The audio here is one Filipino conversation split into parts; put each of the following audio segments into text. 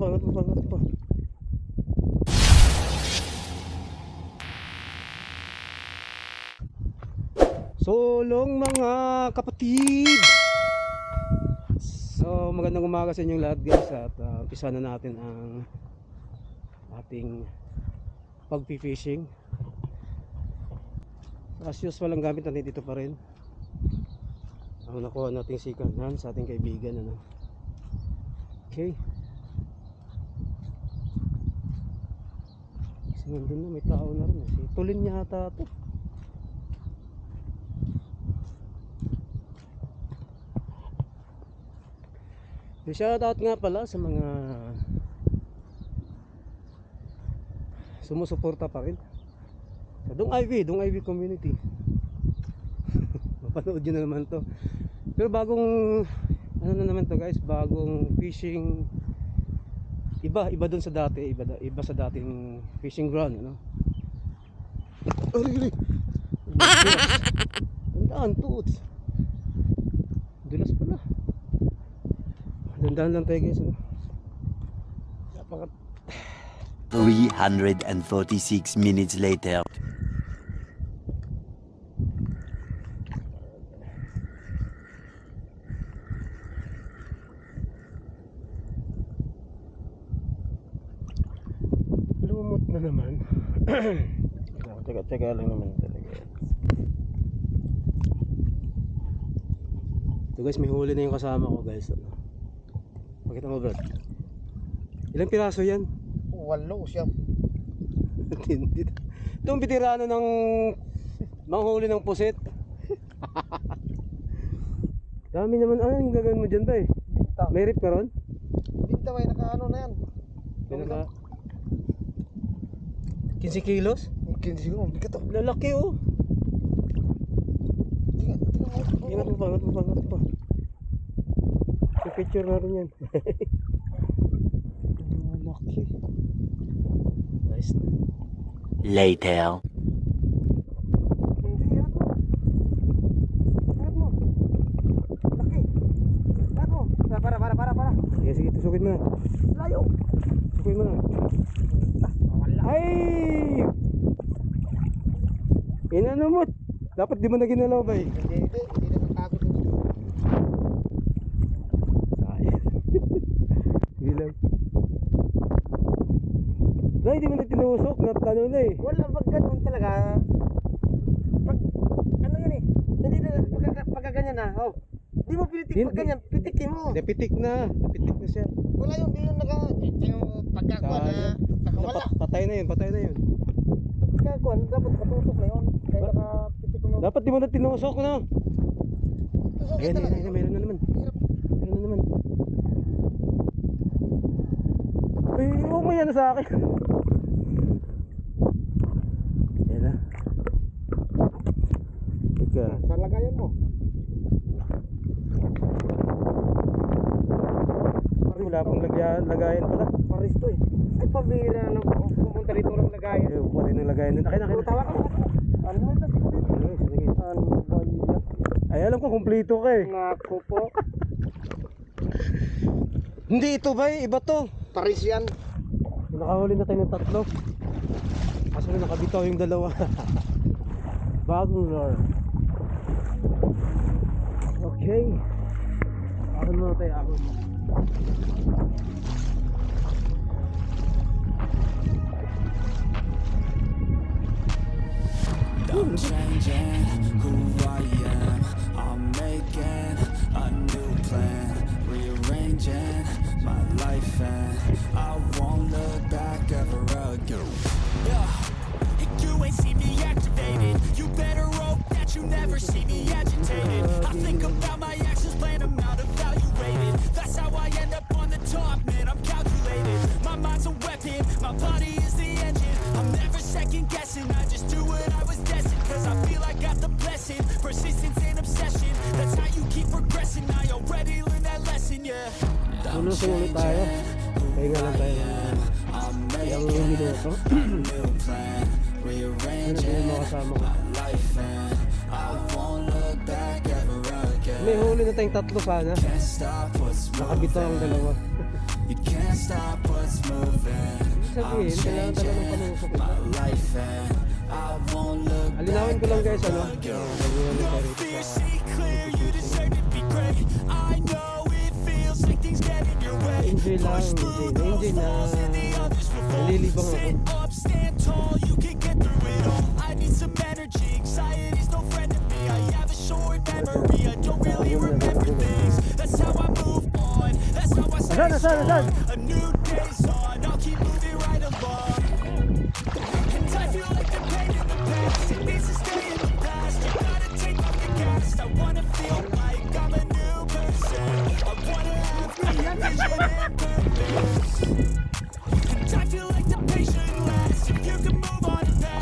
angat mo pa, angat mo pa. Solong mga kapatid. So magandang umaga sa inyong lahat guys. At umpisa na natin ang ating pag-fishing. As usual ang gamit natin dito pa rin. Ang nakuha nating second hand sa ating kaibigan, ano. Okay. Kasi nandun na, may tao na rin. Si Tulin niya ata ito. Shoutout nga pala sa mga sumusuporta pa rin sa Dong Ivy community. Mapanood nyo na naman to. Pero bagong ano na naman to guys, bagong fishing. Iba dun sa dati, iba sa dating fishing ground, ano. Ari. Tandaan tuots. Dulas pala. Dandan lang tayo guys, ano. 346 minutes later. Lumot na naman. Teka lang naman talaga. Ito guys, may huli na yung kasama ko guys, ano. Pakita mo Brad. Ilang piraso yan? 8 siya. Ito ang bitirano ng manghuli ng pusit. Dami naman. Ano yung gagawin mo dyan ba eh? Binta. May rip ka ron? Binta may nakaano na yan. May naka 15 kilos? 15 siguro. Bigat to. Lalaki oh. Ingat mo pa. Picture na rin yan. Laki. Nice na. Later. Hindi, ingat mo. Laki. Ingat mo. Para. Sige, tusukin mo na. Layo. Tusukin mo na. Ay! Inano mo. Dapat di mo na ginalaw ba eh. Hindi naman takot. Bilang. Ay, di mo na tinusok. Ano na eh. Wala pag ganun talaga. Pag ano yan eh. Hindi na pagka ganyan na. Oh. Di mo pinitik pag ganyan. Pitikin mo. Napitik na siya. Wala yung di yung pagkakuan na nakawala. Patay na yun. Pagkakuan dapat katutok na yun. Kaya nakapitik mo. Dapat di mo na tinusok na. Tusukin talaga. Ayun, meron na naman. Ay, huwag mo yan sa akin. Yan na. Ika. Saan lagayan mo? Wala pang lagayan pala. Paristo eh. Ay pabira na pumunta rito ng lagayan. Ay, upo rin ng lagayan. Akin. Tawa ka. Ano ba ito? Ano ba yan? Ay, alam ko, kumplito ka eh. Naku po. Hindi ito ba iba to. Paris yan. Nakahuli na tayo ng 3. Kaso na nakabitaw yung 2. Bagong lure. Okay. Ahon muna tayo, ahon. I'm changing who I am. I'm making a new plan, rearranging my life, and I won't look back ever again. Yeah, you ain't see me activated. You better hope that you never see me agitated. I think about my actions, plan them out, evaluated. That's how I end up on the top, man. I'm calculated. My mind's a weapon, my body is the engine. I'm never second guessing. I just do what I was destined, cause I feel I got the blessing. Persistence and obsession, that's how you keep progressing. I already learned that lesson, yeah. Lulusong ulit tayo. Pahinga lang tayo ng ilang minuto. Ano ba yung mga kasama ko? May huli na tayong 3 sana. Nakabitaw ang 2. You can't stop what's moving. I'm Sabihin, kailangan talaga ng changing panusok. my life and I won't look Alinawin ko lang guys, ano? Enjoy lang, enjoy na nalilibang ako. Asan?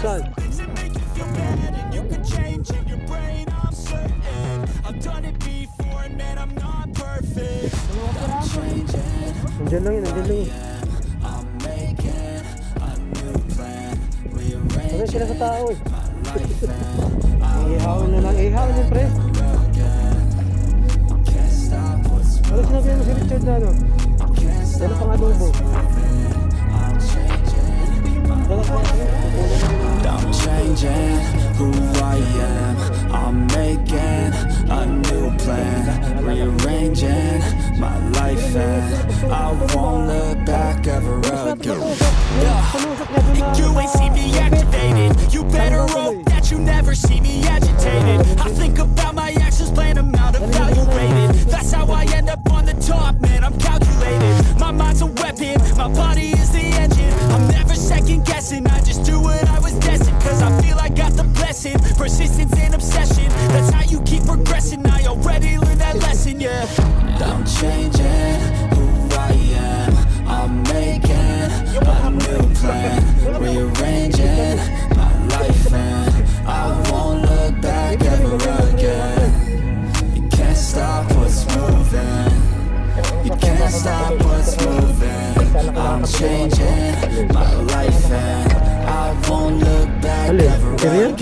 Saan? Nandiyan lang yun. Ano sila sa tao eh? Ihawin na lang, ihawin yun pre. Ano sinabi mo si Richard na ano? Ano pang adobo? I'm changing who I am. I'm making a new plan, rearranging my life, and I won't look back ever again. You ain't see me activated. You better hope that you never see me agitated. I think about my actions, plan them out, evaluated. That's how I end up on the top, man, I'm calculated. My mind's a weapon, my body is the engine. I'm never second guessing, I just do what I was destined. Cause I feel I got the blessing, persistence and obsession. That's how you keep progressing, I already learned that lesson, yeah. I'm changing who I am. I'm making a new plan, rearranging my life, and I won't look back ever again. You can't stop what's moving. You can't stop what's moving. I'm changing my life, and I won't look back ever again.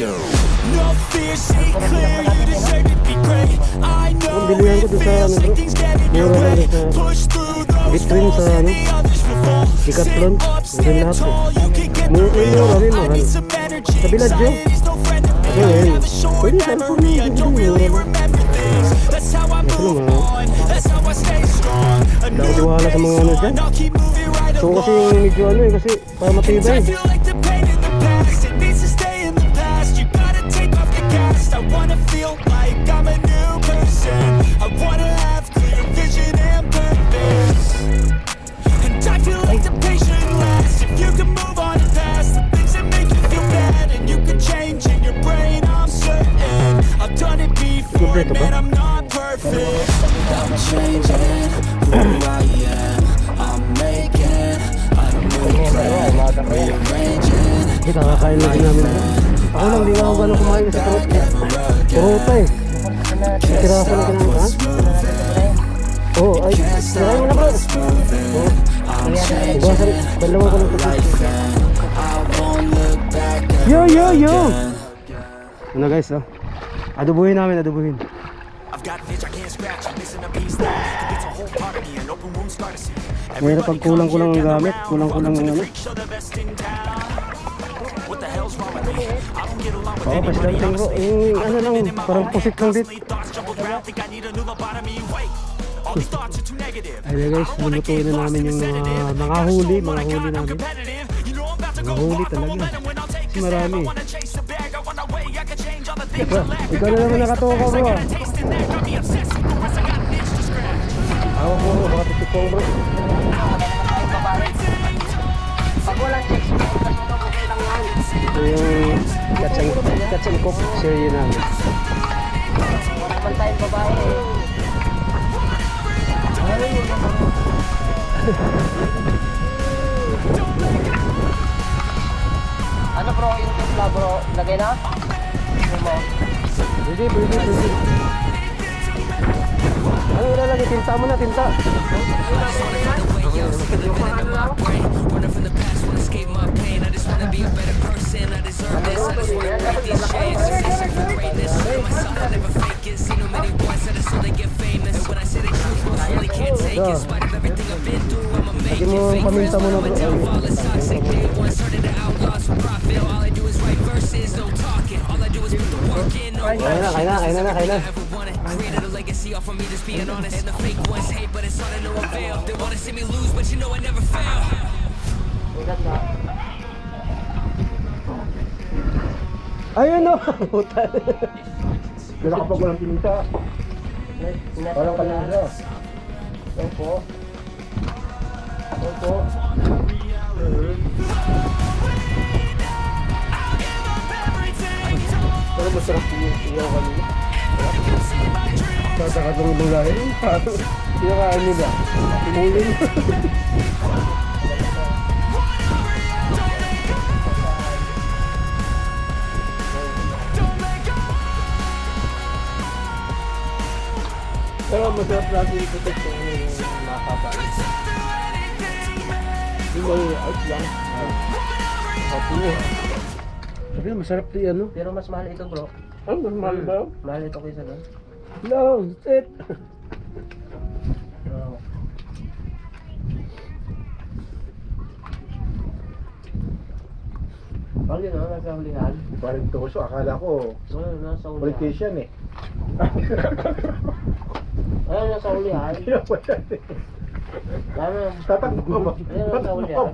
No fear, see clear, you deserve to be great. I know it feels like things get in your way. Push through those walls and the others will fall. Sit up, stand tall, you can get through it all. I need some energy, anxiety's no friend of me. I have a short memory, I don't really remember things. That's how I move on, that's how I stay strong. A new day's on, I'll keep moving right So kasi along. medyo ano eh, kasi para I matibay. feel like the pain in the past, it needs to stay in the past. You gotta take off the cast. I wanna feel like I'm a new person. I wanna have clear vision and purpose. And I feel like the patient lasts. If you can move on past the things that make you feel bad, and you can change in your brain, I'm certain. I've done it before, man, I'm not perfect. I'm changing who I am. I'm making a new plan, rearranging Hindi kakakain lang din namin. Ako lang, di nga ako gano'ng kumain sa Toronto eh. Tira ako lang kinain, ha? Oo, ay, tirahin mo na bro. Oo. Ibasan, dalawa ko lang ito. Yo! Ano guys, oh. Adobuhin namin, adobuhin. I've got an itch I can't scratch. I'm missing a piece that completes a whole part of me. An open wound scar to see. Mayroon pag kulang-kulang ang gamit, kulang-kulang ang ano. Show the best in town. What the hell's wrong with me? I don't get along with Oo, anybody. paslang bro. Yung ano lang, parang pusit lang dit. Thoughts jumbled around. Think I need a new lobotomy. Wait, all these thoughts are too negative. Ayun guys, lulutuin na namin yung mga huli namin. Mga huli talaga. Kasi marami. Ikaw na naman nakatoka bro ah. Ako bro, baka tutupong bro. Pag walang checks, Ito yung catch and cook series namin. wala naman tayong babae eh. Ano bro, yung timpla bro, lagay na? Ano mo? Pwede. Ano ilalagay? Tinta mo na, tinta. Running from the past, wanna escape my pain. I just wanna be a better person. I deserve this. I just wanna break these chains. Chasing for greatness. Know myself, I never fake it. See no many boys that are so they get famous. And when I say the truth, most really can't take it. In spite of everything I've been through, I'm a Paminta mo na bro. downfall is toxic. Day one started to outlaws for profit. All I do is write verses, no talking. All I do is put the work in, no Kaya na. ever wanted. Created a legacy off of me, just being honest. And the fake ones hate, but it's all to no avail. They wanna see me lose, but you know I never fail. Ayun no. Puta. Kaya kapag walang pinita. Parang kanina. Opo. Pero masarap yung iyaw kanina. Tatakatong lulahin. Pinakain nila. Pinulin. Pero masarap natin i-protect yung makakabal. Yung mga out lang. Sabi na masarap ito yan, no? Pero mas mahal ito bro. Ano, mas mahal ba? Mahal ito kaysa doon. No, shit! Pag yun o, nasa hulihan. Parang toso, akala ko Nasa hulihan. politician eh. Ayun, nasa hulihan. Tatakbo ka ba? Ayun, nasa hulihan.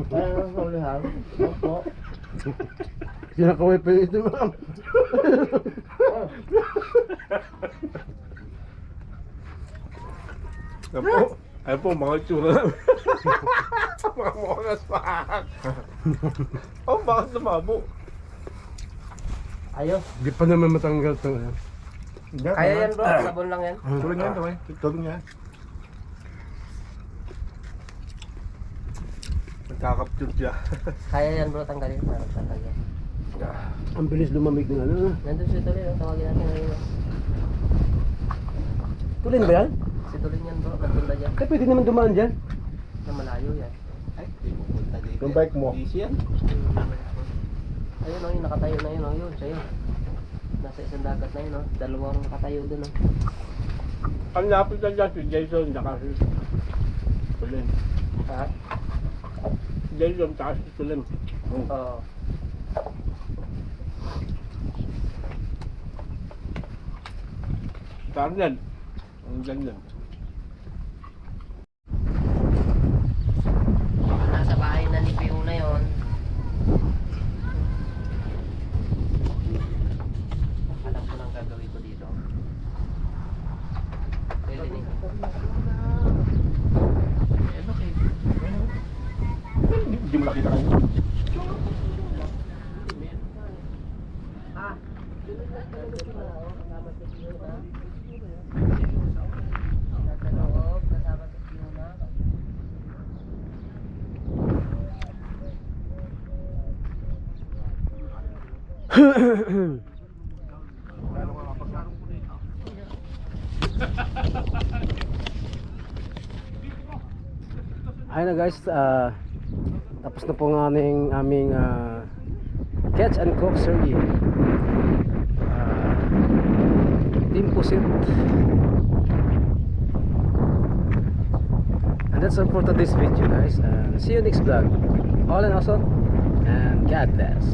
Ayun, nasa hulihan. Opo. Kinakaway pa yun ito ma'am. Ay po, mga tsura namin. Mga mongas pa. Oh, bakit lumabo? Ayos. Di pa naman matanggal ito. Kaya yan bro, sabon lang yan. Tulong yan, tulong yan. Tulong yan. Nagkakapture siya. Kaya yan bro, tanggalin. Tanggalin. Ang bilis lumamig ng ano. Nandun si Tulin, tawagin natin ngayon. Tulin ba yan? Si Tulin yan bro, nagpunta dyan. Eh, pwede naman dumaan dyan. Na malayo yan. Yung bike mo. Ayun o, yung nakatayo na yun o, yun, sa'yo. Nasa isang dagat na yun o, dalawang nakatayo dun o. Ang lapit na dyan si Jason, saka si Tulin. Ha? Jason, saka si Tulin. Oo. Tarnan. Ang ganyan. Nasa bahay na ni Pio na yun. Alam ko nang gagawin ko dito. Pwede din. Hindi mo nakita kayo. Nasa loob, kasama sa Pio na. Hi na guys, tapos na po ng aming catch and cook survey. Team Pusit. And that's all for today's video guys. See you next vlog. All and awesome and God bless.